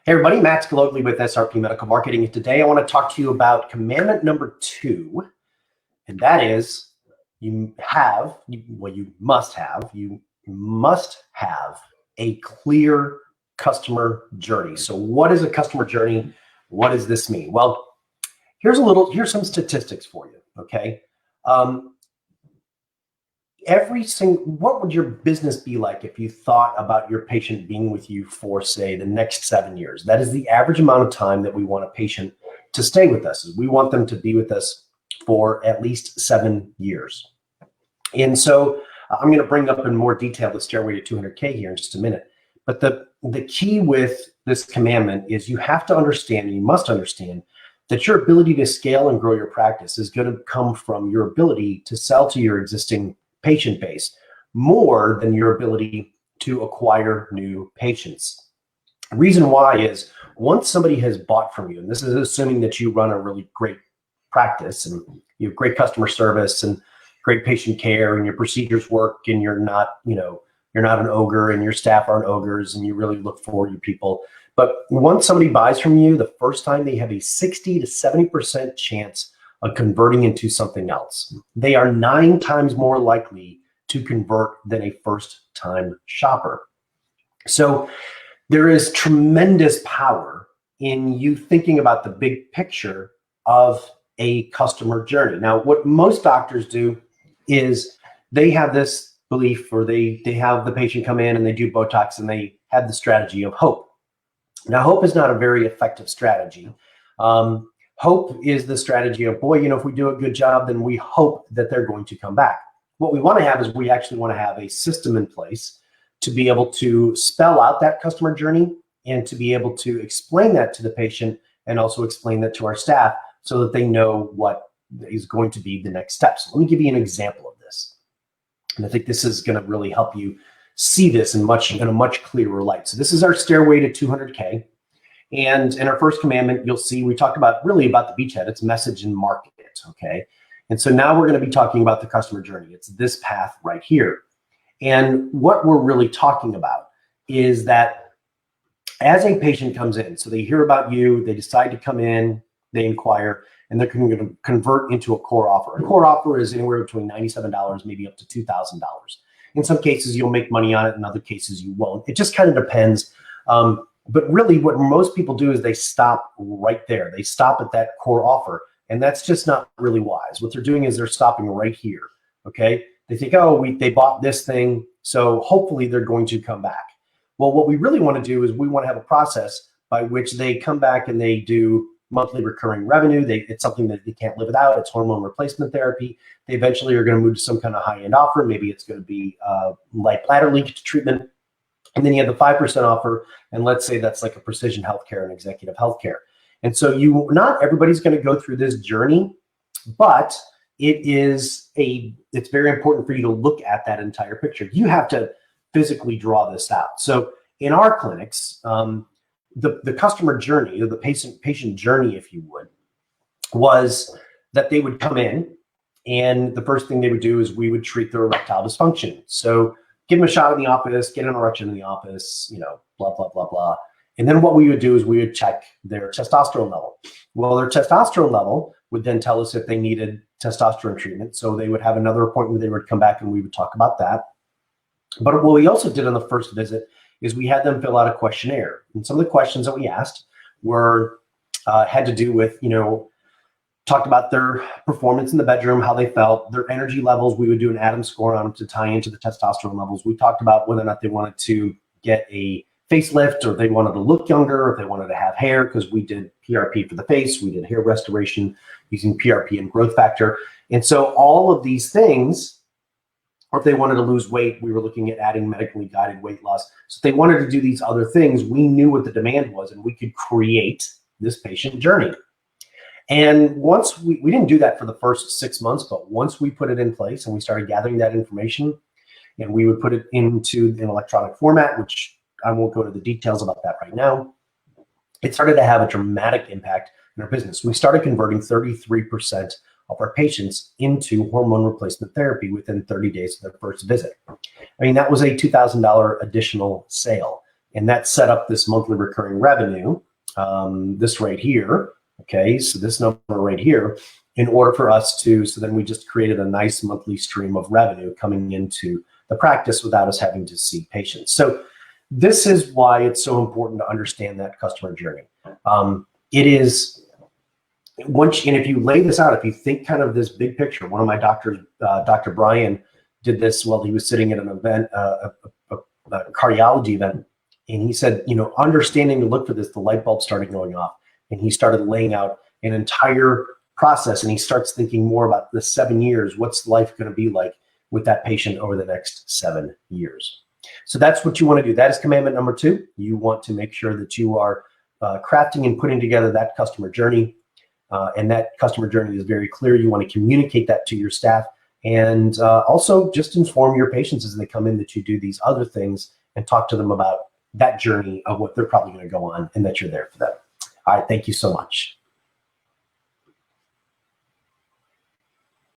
Hey everybody, Matt Galogly with SRP Medical Marketing. And today I want to talk to you about commandment number 2, and that is you must have a clear customer journey. So what is a customer journey? What does this mean? Well, here's some statistics for you, okay? What would your business be like if you thought about your patient being with you for, say, the next 7 years? That is the average amount of time that we want a patient to stay with us. We want them to be with us for at least 7 years. And so I'm going to bring up in more detail the stairway to 200K here in just a minute. But the key with this commandment is you have to understand, you must understand, that your ability to scale and grow your practice is going to come from your ability to sell to your existing patient base more than your ability to acquire new patients. The reason why is once somebody has bought from you, and this is assuming that you run a really great practice and you have great customer service and great patient care and your procedures work and you're not an ogre and your staff aren't ogres and you really look for your people. But once somebody buys from you, the first time they have a 60 to 70% chance of converting into something else. They are 9 times more likely to convert than a first-time shopper. So there is tremendous power in you thinking about the big picture of a customer journey. Now, what most doctors do is they have this belief, or they have the patient come in and they do Botox and they have the strategy of hope. Now, hope is not a very effective strategy. Hope is the strategy of, boy, if we do a good job, then we hope that they're going to come back. What we want to have is we actually want to have a system in place to be able to spell out that customer journey and to be able to explain that to the patient and also explain that to our staff so that they know what is going to be the next steps. Let me give you an example of this. And I think this is going to really help you see this in a much clearer light. So this is our stairway to 200K. And in our first commandment, you'll see we talked about the beachhead. It's message and market, okay? And so now we're going to be talking about the customer journey. It's this path right here. And what we're really talking about is that as a patient comes in, so they hear about you, they decide to come in, they inquire, and they're going to convert into a core offer. A core offer is anywhere between $97, maybe up to $2,000. In some cases, you'll make money on it. In other cases, you won't. It just kind of depends. But really what most people do is they stop right there. They stop at that core offer. And that's just not really wise. What they're doing is they're stopping right here, okay? They think, oh, they bought this thing, so hopefully they're going to come back. Well, what we really want to do is we want to have a process by which they come back and they do monthly recurring revenue. It's something that they can't live without. It's hormone replacement therapy. They eventually are going to move to some kind of high-end offer. Maybe it's going to be light bladder leakage treatment. And then you have the 5% offer, and let's say that's like a precision healthcare and executive healthcare. And so not everybody's going to go through this journey, but it's very important for you to look at that entire picture. You have to physically draw this out. So in our clinics, the customer journey, or the patient journey, if you would, was that they would come in, and the first thing they would do is we would treat their erectile dysfunction. So give them a shot in the office, get an erection in the office, blah, blah, blah, blah. And then what we would do is we would check their testosterone level. Well, their testosterone level would then tell us if they needed testosterone treatment. So they would have another appointment, they would come back and we would talk about that. But what we also did on the first visit is we had them fill out a questionnaire. And some of the questions that we asked had to do with, talked about their performance in the bedroom, how they felt, their energy levels. We would do an Adams score on them to tie into the testosterone levels. We talked about whether or not they wanted to get a facelift, or they wanted to look younger, or if they wanted to have hair, because we did PRP for the face. We did hair restoration using PRP and growth factor. And so all of these things, or if they wanted to lose weight, we were looking at adding medically guided weight loss. So if they wanted to do these other things, we knew what the demand was, and we could create this patient journey. And once we didn't do that for the first 6 months, but once we put it in place and we started gathering that information, and we would put it into an electronic format, which I won't go to the details about that right now, it started to have a dramatic impact in our business. We started converting 33% of our patients into hormone replacement therapy within 30 days of their first visit. I mean, that was a $2,000 additional sale. And that set up this monthly recurring revenue, this right here. Okay, so this number right here, in order for us to, so then we just created a nice monthly stream of revenue coming into the practice without us having to see patients. So this is why it's so important to understand that customer journey. It is, once, and if you lay this out, if you think kind of this big picture, one of my doctors, Dr. Brian, did this while he was sitting at an event, a cardiology event, and he said, you know, understanding to look for this, the light bulb started going off, and he started laying out an entire process, and he starts thinking more about the 7 years. What's life going to be like with that patient over the next 7 years? So that's what you want to do. That is commandment number 2. You want to make sure that you are crafting and putting together that customer journey, and that customer journey is very clear. You want to communicate that to your staff, and also just inform your patients as they come in that you do these other things, and talk to them about that journey of what they're probably going to go on, and that you're there for them. All right, thank you so much.